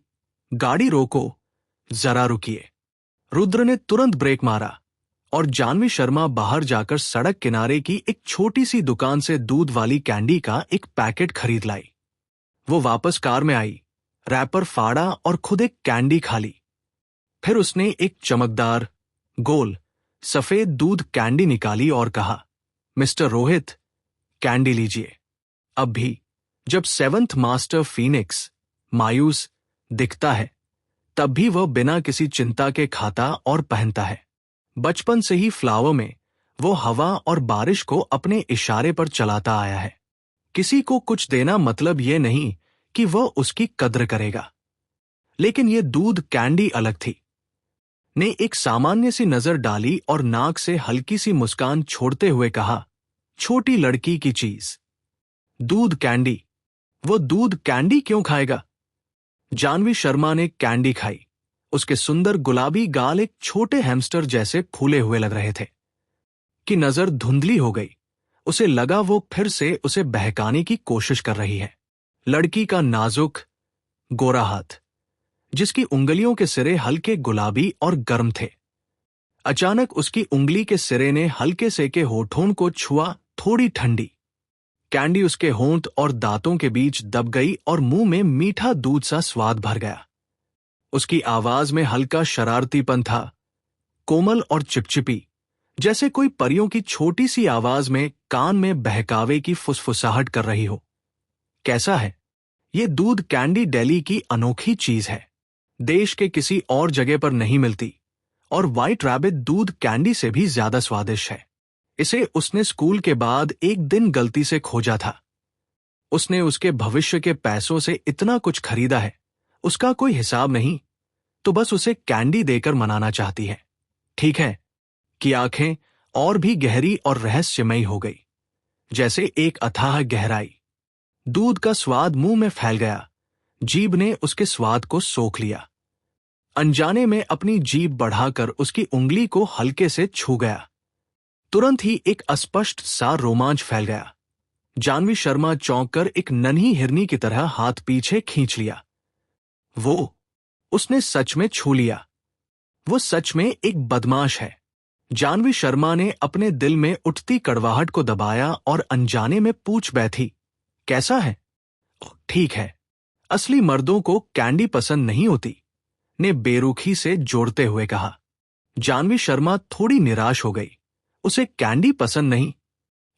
S1: गाड़ी रोको, जरा रुकिए। रुद्र ने तुरंत ब्रेक मारा और जानवी शर्मा बाहर जाकर सड़क किनारे की एक छोटी सी दुकान से दूध वाली कैंडी का एक पैकेट खरीद लाई। वो वापस कार में आई, रैपर फाड़ा और खुद एक कैंडी खा ली। फिर उसने एक चमकदार, गोल, सफेद दूध कैंडी निकाली और कहा, मिस्टर रोहित, कैंडी लीजिए। अब भी जब 7th मास्टर फीनिक्स मायूस दिखता है, तब भी वह बिना किसी चिंता के खाता और पहनता है। बचपन से ही फ्लावर में वो हवा और बारिश को अपने इशारे पर चलाता आया है। किसी को कुछ देना मतलब ये नहीं कि वह उसकी कद्र करेगा। लेकिन ये दूध कैंडी अलग थी। ने एक सामान्य सी नजर डाली और नाक से हल्की सी मुस्कान छोड़ते हुए कहा, छोटी लड़की की चीज, दूध कैंडी। वो दूध कैंडी क्यों खाएगा? जानवी शर्मा ने कैंडी खाई। उसके सुंदर गुलाबी गाल एक छोटे हैमस्टर जैसे फूले हुए लग रहे थे कि नजर धुंधली हो गई। उसे लगा वो फिर से उसे बहकाने की कोशिश कर रही है। लड़की का नाजुक गोरा हाथ, जिसकी उंगलियों के सिरे हल्के गुलाबी और गर्म थे। अचानक उसकी उंगली के सिरे ने हल्के से के होठों को छुआ, थोड़ी ठंडी। कैंडी उसके होंठ और दांतों के बीच दब गई और मुंह में मीठा दूध सा स्वाद भर गया। उसकी आवाज में हल्का शरारतीपन था, कोमल और चिपचिपी, जैसे कोई परियों की छोटी सी आवाज में कान में बहकावे की फुसफुसाहट कर रही हो। कैसा है? ये दूध कैंडी दिल्ली की अनोखी चीज है। देश के किसी और जगह पर नहीं मिलती और व्हाइट रैबिट दूध कैंडी से भी ज्यादा स्वादिष्ट है। इसे उसने स्कूल के बाद एक दिन गलती से खोजा था। उसने उसके भविष्य के पैसों से इतना कुछ खरीदा है, उसका कोई हिसाब नहीं, तो बस उसे कैंडी देकर मनाना चाहती है। ठीक है कि आंखें और भी गहरी और रहस्यमयी हो गई, जैसे एक अथाह गहराई। दूध का स्वाद मुंह में फैल गया। जीभ ने उसके स्वाद को सोख लिया। अनजाने में अपनी जीभ बढ़ाकर उसकी उंगली को हल्के से छू गया। तुरंत ही एक अस्पष्ट सा रोमांच फैल गया। जानवी शर्मा चौंक कर एक नन्ही हिरनी की तरह हाथ पीछे खींच लिया। उसने सच में छू लिया। वो सच में एक बदमाश है। जानवी शर्मा ने अपने दिल में उठती कड़वाहट को दबाया और अनजाने में पूछ बैठी, कैसा है? ठीक है, असली मर्दों को कैंडी पसंद नहीं होती, ने बेरुखी से जोड़ते हुए कहा। जानवी शर्मा थोड़ी निराश हो गई। उसे कैंडी पसंद नहीं?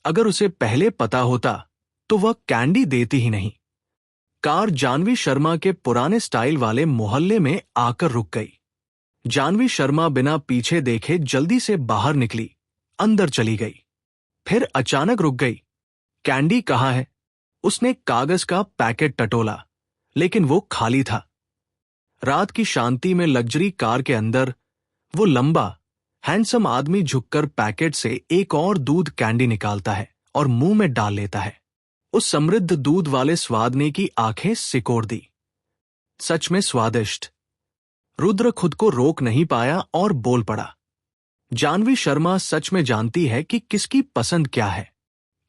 S1: अगर उसे पहले पता होता तो वह कैंडी देती ही नहीं। कार जानवी शर्मा के पुराने स्टाइल वाले मोहल्ले में आकर रुक गई। जानवी शर्मा बिना पीछे देखे जल्दी से बाहर निकली, अंदर चली गई। फिर अचानक रुक गई। कैंडी कहाँ है? उसने कागज का पैकेट टटोला, लेकिन वो खाली था। रात की शांति में लग्जरी कार के अंदर वो लंबा हैंडसम आदमी झुककर पैकेट से एक और दूध कैंडी निकालता है और मुंह में डाल लेता है। उस समृद्ध दूध वाले स्वाद ने की आंखें सिकोड़ दी। सच में स्वादिष्ट। रुद्र खुद को रोक नहीं पाया और बोल पड़ा। जानवी शर्मा सच में जानती है कि किसकी पसंद क्या है।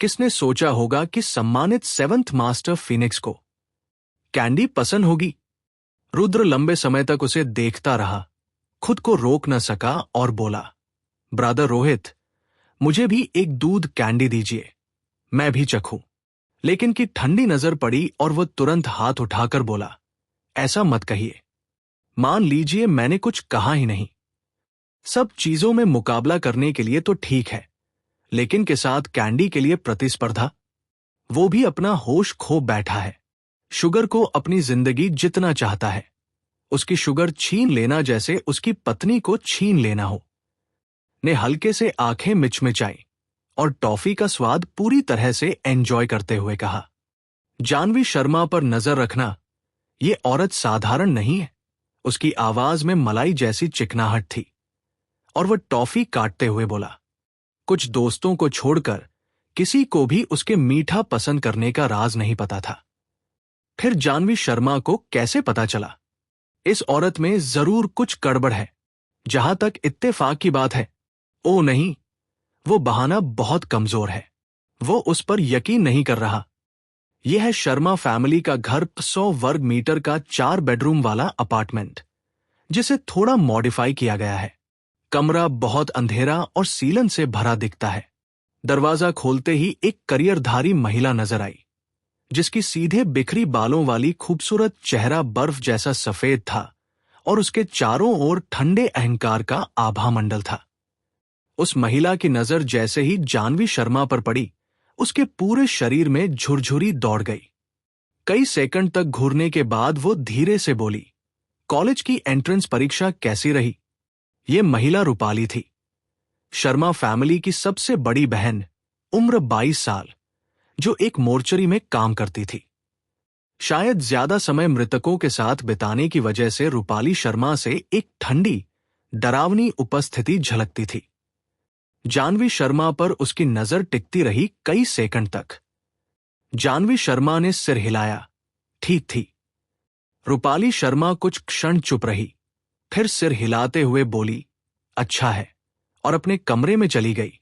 S1: किसने सोचा होगा कि सम्मानित 7th मास्टर फिनिक्स को कैंडी पसंद होगी? रुद्र लंबे समय तक उसे देखता रहा, खुद को रोक न सका और बोला, ब्रदर रोहित, मुझे भी एक दूध कैंडी दीजिए, मैं भी चखूं। लेकिन की ठंडी नजर पड़ी और वह तुरंत हाथ उठाकर बोला, ऐसा मत कहिए। मान लीजिए मैंने कुछ कहा ही नहीं। सब चीजों में मुकाबला करने के लिए तो ठीक है, लेकिन के साथ कैंडी के लिए प्रतिस्पर्धा? वो भी अपना होश खो बैठा है। शुगर को अपनी जिंदगी जितना चाहता है। उसकी शुगर छीन लेना जैसे उसकी पत्नी को छीन लेना हो। ने हल्के से आंखें मिचमिचाई और टॉफी का स्वाद पूरी तरह से एंजॉय करते हुए कहा, जानवी शर्मा पर नजर रखना, ये औरत साधारण नहीं है। उसकी आवाज में मलाई जैसी चिकनाहट थी और वह टॉफी काटते हुए बोला, कुछ दोस्तों को छोड़कर किसी को भी उसके मीठा पसंद करने का राज नहीं पता था। फिर जानवी शर्मा को कैसे पता चला? इस औरत में जरूर कुछ गड़बड़ है। जहां तक इत्तेफाक की बात है, ओ नहीं, वो बहाना बहुत कमजोर है। वो उस पर यकीन नहीं कर रहा। यह है शर्मा फैमिली का घर, 100 वर्ग मीटर का 4 बेडरूम वाला अपार्टमेंट, जिसे थोड़ा मॉडिफाई किया गया है। कमरा बहुत अंधेरा और सीलन से भरा दिखता है। दरवाजा खोलते ही एक करियरधारी महिला नजर आई, जिसकी सीधे बिखरी बालों वाली खूबसूरत चेहरा बर्फ जैसा सफेद था और उसके चारों ओर ठंडे अहंकार का आभा मंडल था। उस महिला की नजर जैसे ही जानवी शर्मा पर पड़ी, उसके पूरे शरीर में झुरझुरी दौड़ गई। कई सेकंड तक घूरने के बाद वो धीरे से बोली, कॉलेज की एंट्रेंस परीक्षा कैसी रही? ये महिला रूपाली थी, शर्मा फैमिली की सबसे बड़ी बहन, उम्र 22 साल, जो एक मोर्चरी में काम करती थी। शायद ज्यादा समय मृतकों के साथ बिताने की वजह से रूपाली शर्मा से एक ठंडी, डरावनी उपस्थिति झलकती थी। जानवी शर्मा पर उसकी नजर टिकती रही कई सेकंड तक। जानवी शर्मा ने सिर हिलाया, ठीक थी। रूपाली शर्मा कुछ क्षण चुप रही, फिर सिर हिलाते हुए बोली, अच्छा है, और अपने कमरे में चली गई।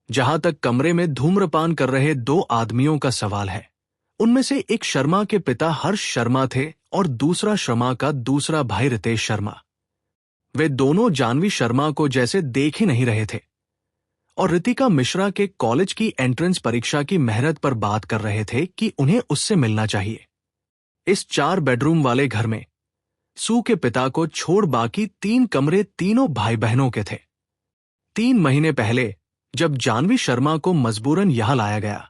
S1: जहां तक कमरे में धूम्रपान कर रहे 2 आदमियों का सवाल है, उनमें से एक शर्मा के पिता हर्ष शर्मा थे और दूसरा शर्मा का दूसरा भाई रितेश शर्मा। वे दोनों जानवी शर्मा को जैसे देख ही नहीं रहे थे और रितिका मिश्रा के कॉलेज की एंट्रेंस परीक्षा की मेहनत पर बात कर रहे थे कि उन्हें उससे मिलना चाहिए। इस 4 बेडरूम वाले घर में सू के पिता को छोड़ बाकी 3 कमरे तीनों भाई बहनों के थे। 3 महीने पहले जब जानवी शर्मा को मजबूरन यहां लाया गया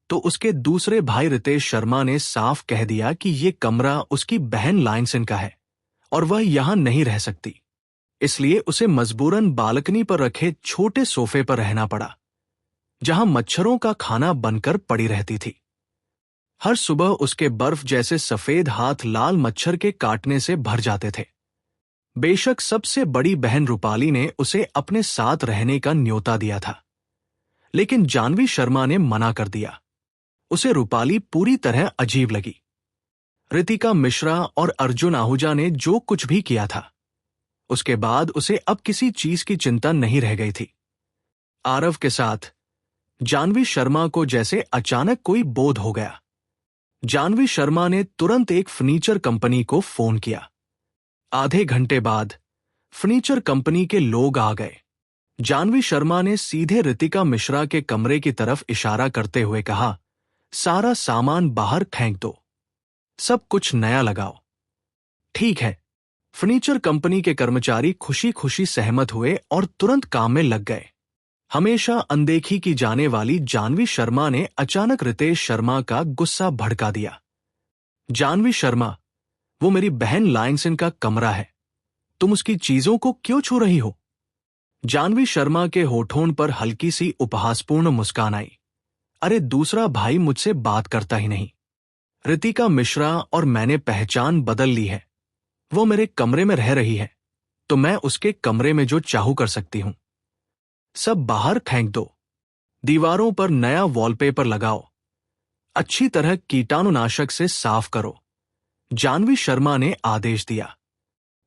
S1: तो उसके दूसरे भाई रितेश शर्मा ने साफ कह दिया कि ये कमरा उसकी बहन लाइनसन का है और वह यहां नहीं रह सकती। इसलिए उसे मजबूरन बालकनी पर रखे छोटे सोफे पर रहना पड़ा, जहां मच्छरों का खाना बनकर पड़ी रहती थी। हर सुबह उसके बर्फ जैसे सफेद हाथ लाल मच्छर के काटने से भर जाते थे। बेशक सबसे बड़ी बहन रूपाली ने उसे अपने साथ रहने का न्योता दिया था, लेकिन जानवी शर्मा ने मना कर दिया। उसे रूपाली पूरी तरह अजीब लगी। रितिका मिश्रा और अर्जुन आहूजा ने जो कुछ भी किया था, उसके बाद उसे अब किसी चीज की चिंता नहीं रह गई थी। आरव के साथ जानवी शर्मा को जैसे अचानक कोई बोध हो गया। जानवी शर्मा ने तुरंत एक फर्नीचर कंपनी को फोन किया। आधे घंटे बाद फर्नीचर कंपनी के लोग आ गए। जानवी शर्मा ने सीधे रितिका मिश्रा के कमरे की तरफ इशारा करते हुए कहा, सारा सामान बाहर फेंक दो, सब कुछ नया लगाओ। ठीक है। फर्नीचर कंपनी के कर्मचारी खुशी खुशी सहमत हुए और तुरंत काम में लग गए। हमेशा अनदेखी की जाने वाली जानवी शर्मा ने अचानक रितेश शर्मा का गुस्सा भड़का दिया। जानवी शर्मा, वो मेरी बहन लाइनसन का कमरा है, तुम उसकी चीजों को क्यों छू रही हो? जानवी शर्मा के होठों पर हल्की सी उपहासपूर्ण मुस्कान आई। अरे दूसरा भाई मुझसे बात करता ही नहीं। रितिका मिश्रा और मैंने पहचान बदल ली है। वो मेरे कमरे में रह रही है तो मैं उसके कमरे में जो चाहूं कर सकती हूं। सब बाहर फेंक दो, दीवारों पर नया वॉलपेपर लगाओ, अच्छी तरह कीटाणुनाशक से साफ करो, जानवी शर्मा ने आदेश दिया।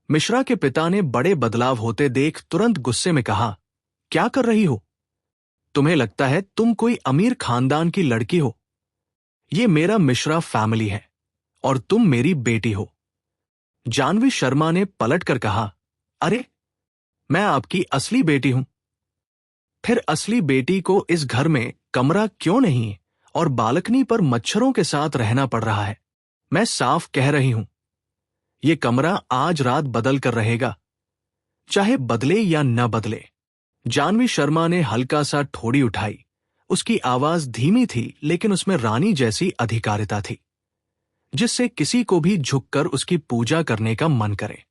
S1: मिश्रा के पिता ने बड़े बदलाव होते देख तुरंत गुस्से में कहा, क्या कर रही हो? तुम्हें लगता है तुम कोई अमीर खानदान की लड़की हो? ये मेरा मिश्रा फैमिली है और तुम मेरी बेटी हो। जानवी शर्मा ने पलटकर कहा, अरे मैं आपकी असली बेटी हूं। फिर असली बेटी को इस घर में कमरा क्यों नहीं और बालकनी पर मच्छरों के साथ रहना पड़ रहा है? मैं साफ कह रही हूं, यह कमरा आज रात बदल कर रहेगा, चाहे बदले या न बदले। जानवी शर्मा ने हल्का सा ठोड़ी उठाई। उसकी आवाज धीमी थी लेकिन उसमें रानी जैसी अधिकारिता थी, जिससे किसी को भी झुककर उसकी पूजा करने का मन करे।